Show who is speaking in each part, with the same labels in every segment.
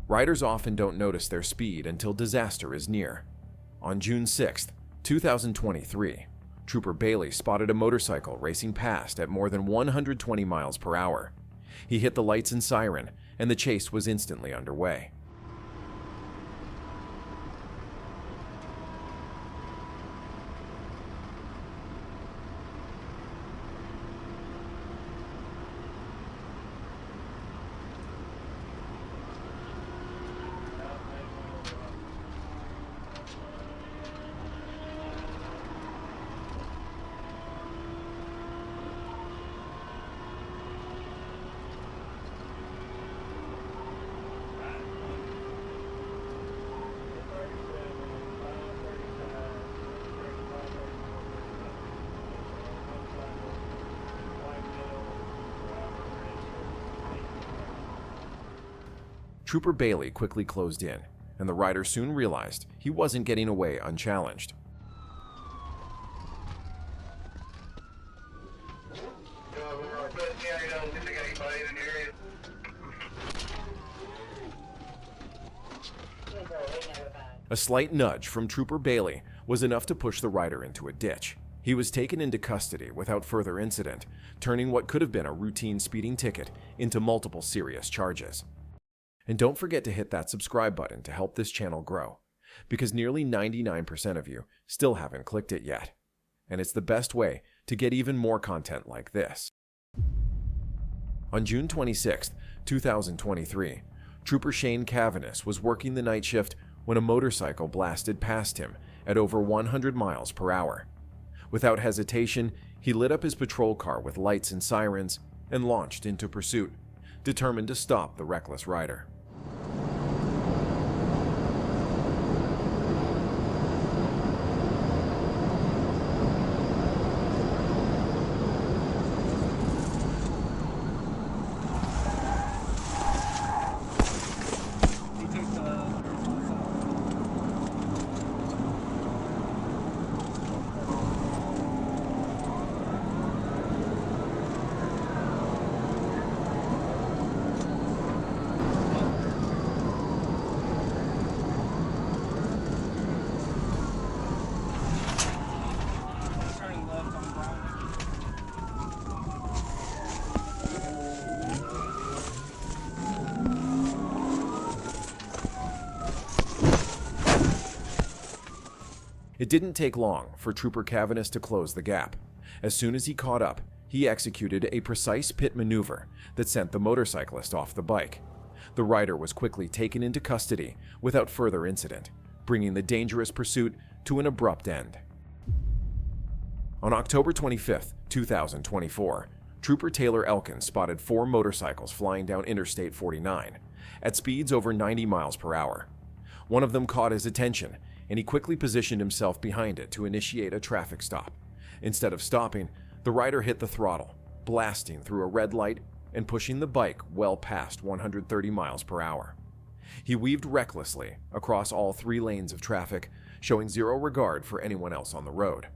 Speaker 1: Riders often don't notice their speed until disaster is near. On June 6, 2023, Trooper Bailey spotted a motorcycle racing past at more than 120 miles per hour. He hit the lights and siren, and the chase was instantly underway. Trooper Bailey quickly closed in, and the rider soon realized he wasn't getting away unchallenged. A slight nudge from Trooper Bailey was enough to push the rider into a ditch. He was taken into custody without further incident, turning what could have been a routine speeding ticket into multiple serious charges. And don't forget to hit that subscribe button to help this channel grow, because nearly 99% of you still haven't clicked it yet. And it's the best way to get even more content like this. On June 26, 2023, Trooper Shane Cavanis was working the night shift when a motorcycle blasted past him at over 100 miles per hour. Without hesitation, he lit up his patrol car with lights and sirens and launched into pursuit, determined to stop the reckless rider. It didn't take long for Trooper Cavanis to close the gap. As soon as he caught up, he executed a precise pit maneuver that sent the motorcyclist off the bike. The rider was quickly taken into custody without further incident, bringing the dangerous pursuit to an abrupt end. On October 25, 2024, Trooper Taylor Elkins spotted 4 motorcycles flying down Interstate 49 at speeds over 90 miles per hour. One of them caught his attention, and he quickly positioned himself behind it to initiate a traffic stop. Instead of stopping, the rider hit the throttle, blasting through a red light and pushing the bike well past 130 miles per hour. He weaved recklessly across all 3 lanes of traffic, showing zero regard for anyone else on the road.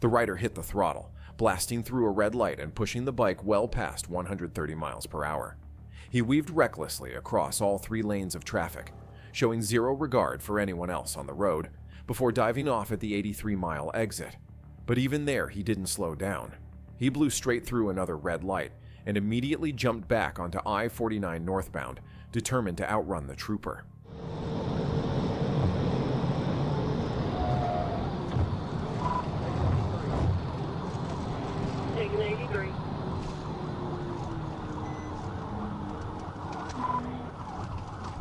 Speaker 1: The rider hit the throttle, blasting through a red light and pushing the bike well past 130 miles per hour. He weaved recklessly across all 3 lanes of traffic, showing zero regard for anyone else on the road, before diving off at the 83-mile exit. But even there, he didn't slow down. He blew straight through another red light and immediately jumped back onto I-49 northbound, determined to outrun the trooper.
Speaker 2: Taking 83.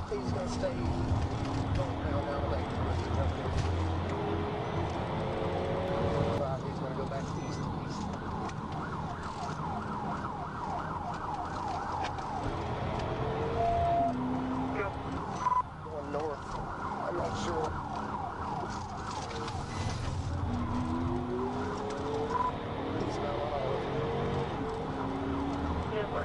Speaker 3: He's going to stay going down the lake. He's going to go back east.
Speaker 2: Go.
Speaker 3: Going north. I'm not sure. He's not on.
Speaker 2: Never.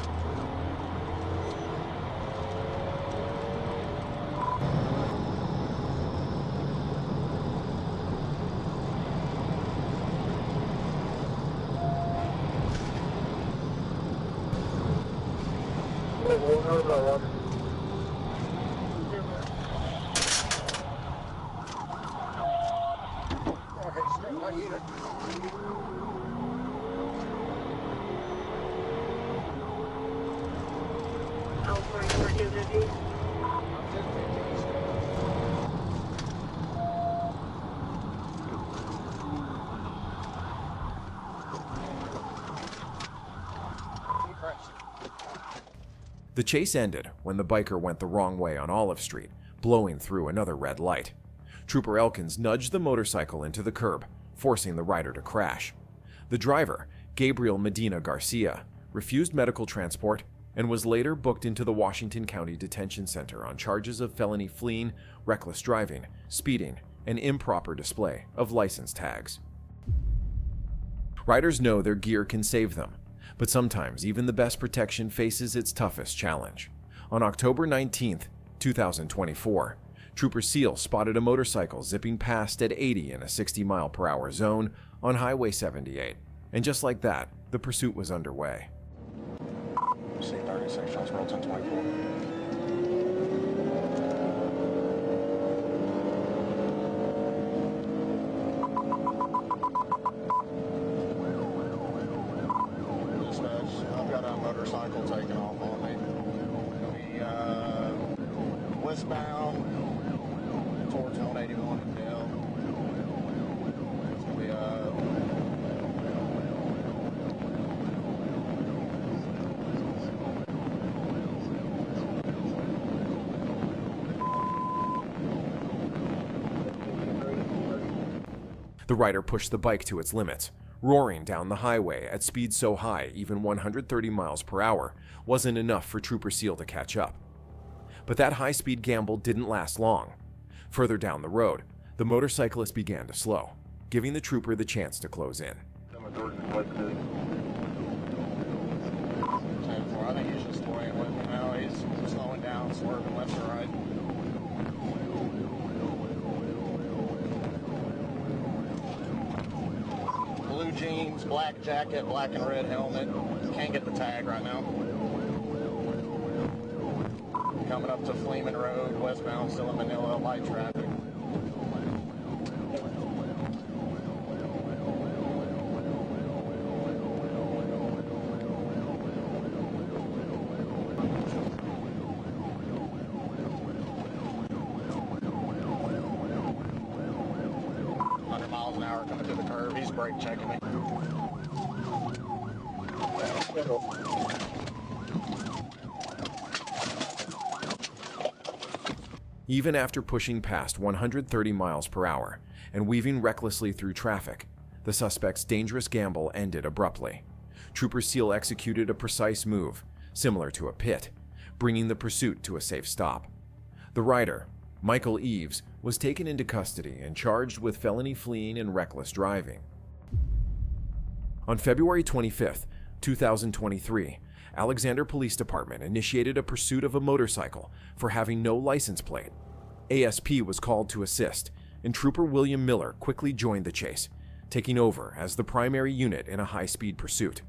Speaker 2: I'll bring for 250.
Speaker 1: The chase ended when the biker went the wrong way on Olive Street, blowing through another red light. Trooper Elkins nudged the motorcycle into the curb, forcing the rider to crash. The driver, Gabriel Medina Garcia, refused medical transport and was later booked into the Washington County Detention Center on charges of felony fleeing, reckless driving, speeding, and improper display of license tags. Riders know their gear can save them, but sometimes even the best protection faces its toughest challenge. On October 19, 2024, Trooper Seal spotted a motorcycle zipping past at 80 in a 60-mile-per-hour zone on Highway 78, and just like that, the pursuit was underway.
Speaker 3: C36, Johnson Road 1024. I've got a motorcycle taking off on me. Westbound towards 181 and down. It's going to be
Speaker 1: '" The rider pushed the bike to its limits, roaring down the highway at speeds so high even 130 miles per hour wasn't enough for Trooper Seal to catch up. But that high-speed gamble didn't last long. Further down the road, the motorcyclist began to slow, giving the trooper the chance to close in.
Speaker 3: I think he's just toying with me now. He's slowing down, swerving left or right. Blue jeans, black jacket, black and red helmet. Can't get the tag right now. Coming up to Fleeman Road, westbound, still in Manila, light traffic. Miles an hour coming to the curve. He's brake checking me.
Speaker 1: Even after pushing past 130 miles per hour and weaving recklessly through traffic, the suspect's dangerous gamble ended abruptly. Trooper Seal executed a precise move, similar to a pit, bringing the pursuit to a safe stop. The rider, Michael Eves, was taken into custody and charged with felony fleeing and reckless driving. On February 25, 2023, Alexander Police Department initiated a pursuit of a motorcycle for having no license plate. ASP was called to assist, and Trooper William Miller quickly joined the chase, taking over as the primary unit in a high-speed pursuit.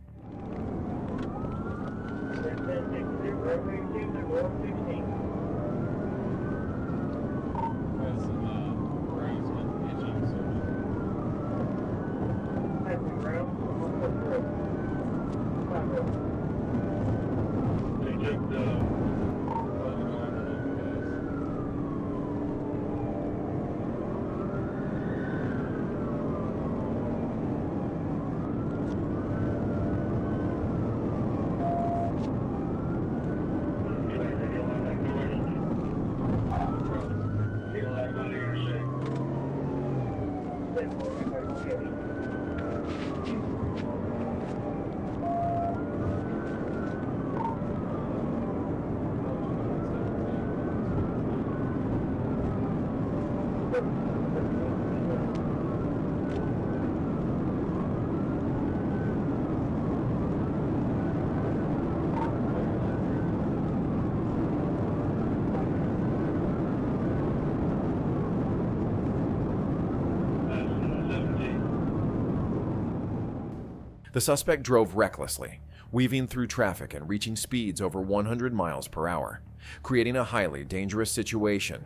Speaker 1: The suspect drove recklessly, weaving through traffic and reaching speeds over 100 miles per hour, creating a highly dangerous situation.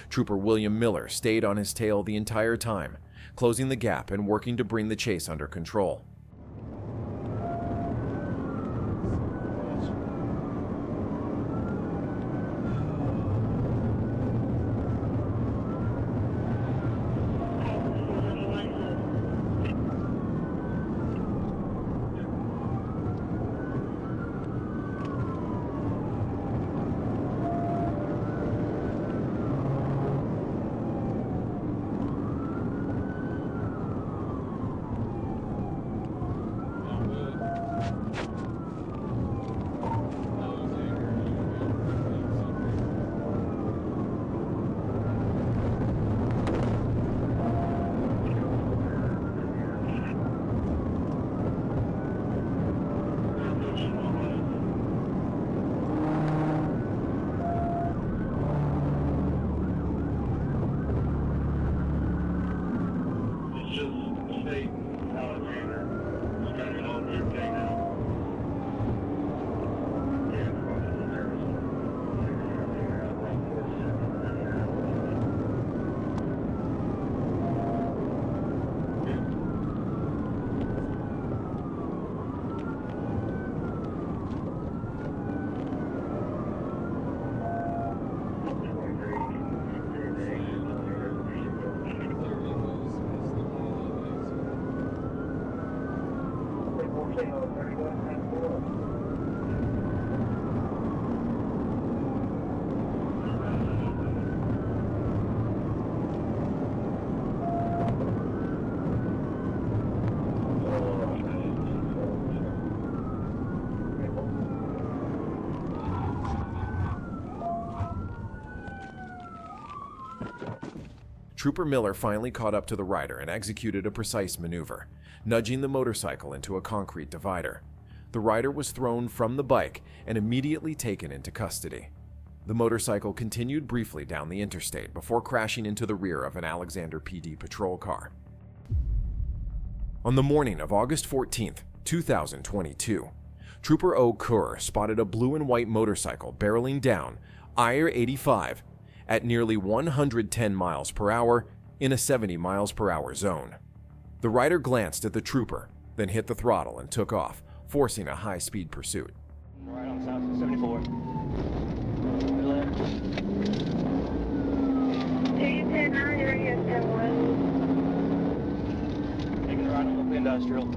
Speaker 1: Trooper William Miller stayed on his tail the entire time, closing the gap and working to bring the chase under control. Trooper Miller finally caught up to the rider and executed a precise maneuver, nudging the motorcycle into a concrete divider. The rider was thrown from the bike and immediately taken into custody. The motorcycle continued briefly down the interstate before crashing into the rear of an Alexander PD patrol car. On the morning of August 14, 2022, Trooper O. Kerr spotted a blue and white motorcycle barreling down I-85 at nearly 110 miles per hour in a 70 miles per hour zone. The rider glanced at the trooper, then hit the throttle and took off, forcing a high-speed pursuit.
Speaker 3: Right on south of 74. Left.
Speaker 2: 210 9, area 10 west.
Speaker 3: Taking a right on the industrial.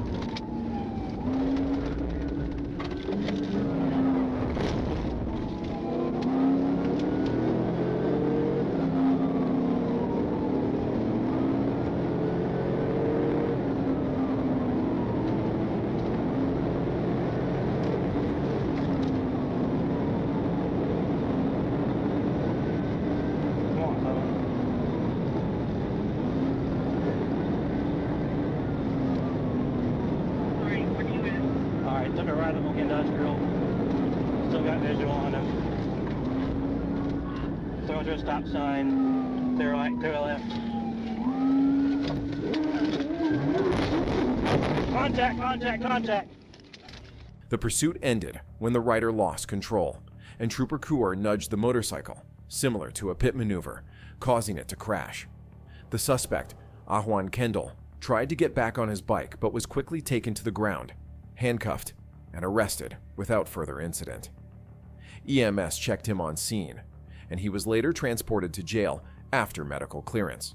Speaker 3: Took a right on the industrial. Still got visual on him. Still going through a stop sign. Clear right, clear left. Contact.
Speaker 1: The pursuit ended when the rider lost control, and Trooper Kaur nudged the motorcycle, similar to a pit maneuver, causing it to crash. The suspect, Ahwan Kendall, tried to get back on his bike but was quickly taken to the ground, handcuffed, and arrested without further incident. EMS checked him on scene, and he was later transported to jail after medical clearance.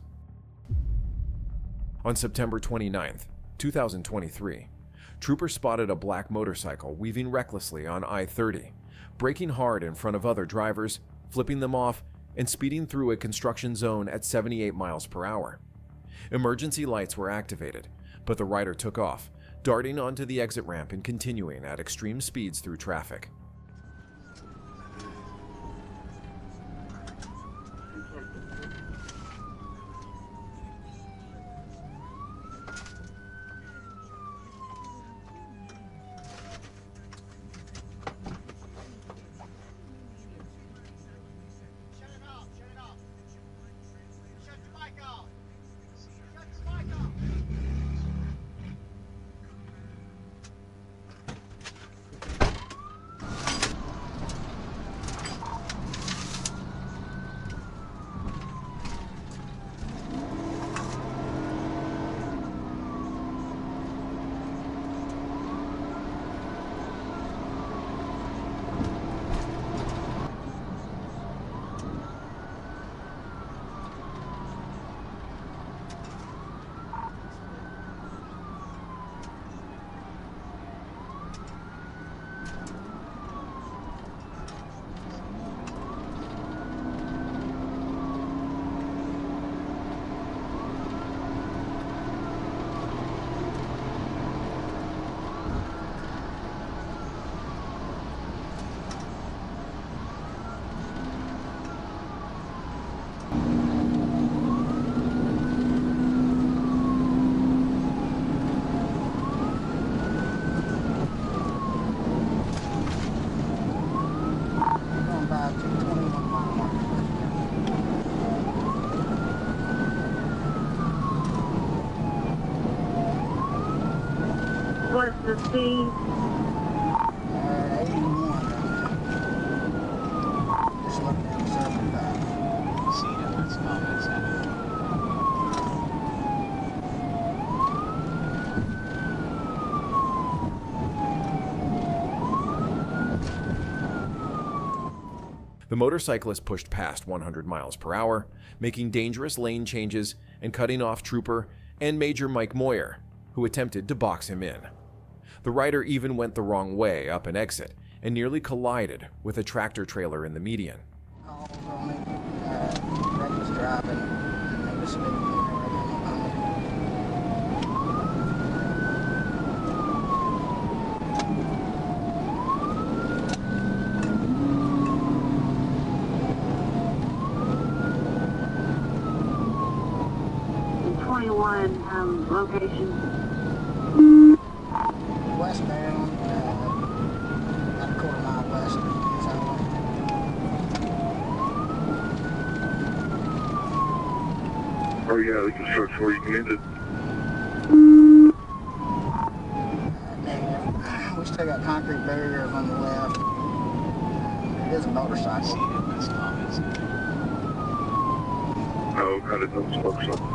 Speaker 1: On September 29, 2023, troopers spotted a black motorcycle weaving recklessly on I-30, braking hard in front of other drivers, flipping them off, and speeding through a construction zone at 78 miles per hour. Emergency lights were activated, but the rider took off, darting onto the exit ramp and continuing at extreme speeds through traffic.
Speaker 2: What's the speed?
Speaker 4: 81. Just looking at 75.
Speaker 5: See, that's comments.
Speaker 1: The motorcyclist pushed past 100 miles per hour, making dangerous lane changes and cutting off Trooper and Major Mike Moyer, who attempted to box him in. The rider even went the wrong way up an exit and nearly collided with a tractor trailer in the median.
Speaker 4: Calls on me, reckless driving, and they was speeding and everything on me.
Speaker 2: Location.
Speaker 4: Westbound, about a quarter mile west of Town.
Speaker 6: Oh yeah, the construction where you can end it.
Speaker 4: Negative. We still got concrete barriers on the left. It is a motorcycle.
Speaker 5: See, that's comments.
Speaker 6: Oh, I didn't know it was motorcycle.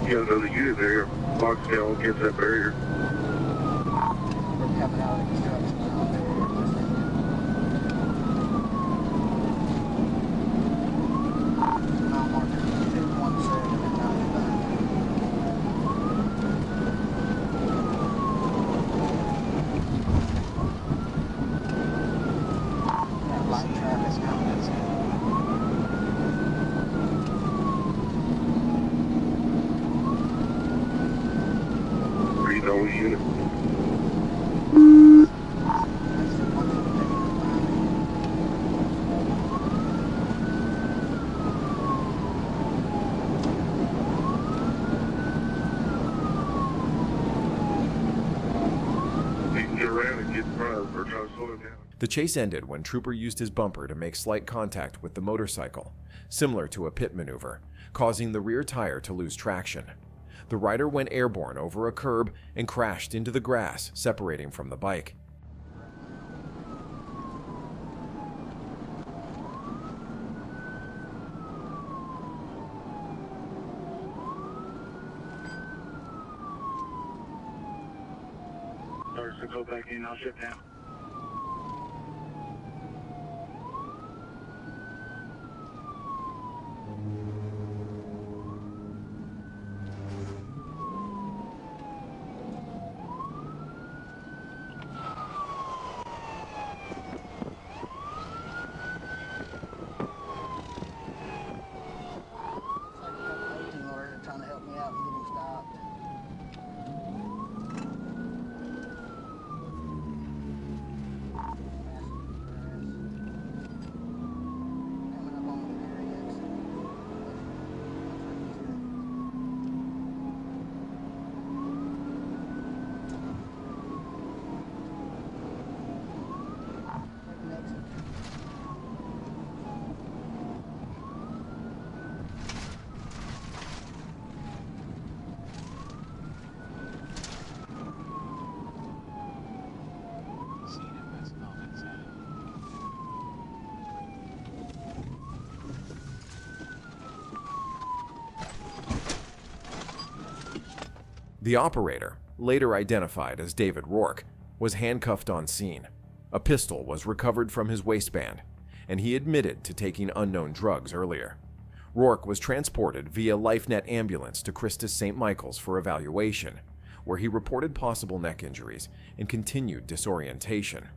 Speaker 6: You got another unit there, boxed down against that barrier.
Speaker 4: We're coming out of the construction zone there. Mile marker 217 and 95. That light traffic's coming.
Speaker 6: Or you know, unit. get in front of or try to slow him down.
Speaker 1: The chase ended when Trooper used his bumper to make slight contact with the motorcycle, similar to a pit maneuver, causing the rear tire to lose traction. The rider went airborne over a curb and crashed into the grass, separating from the bike.
Speaker 6: Starts to go back in, I'll shut down.
Speaker 4: Trying to help me out and get him stopped. Coming up on the rear exit.
Speaker 5: Seen it, that's comments at it.
Speaker 1: The operator, later identified as David Rourke, was handcuffed on scene. A pistol was recovered from his waistband, and he admitted to taking unknown drugs earlier. Rourke was transported via LifeNet ambulance to Christus St. Michael's for evaluation, where he reported possible neck injuries and continued disorientation.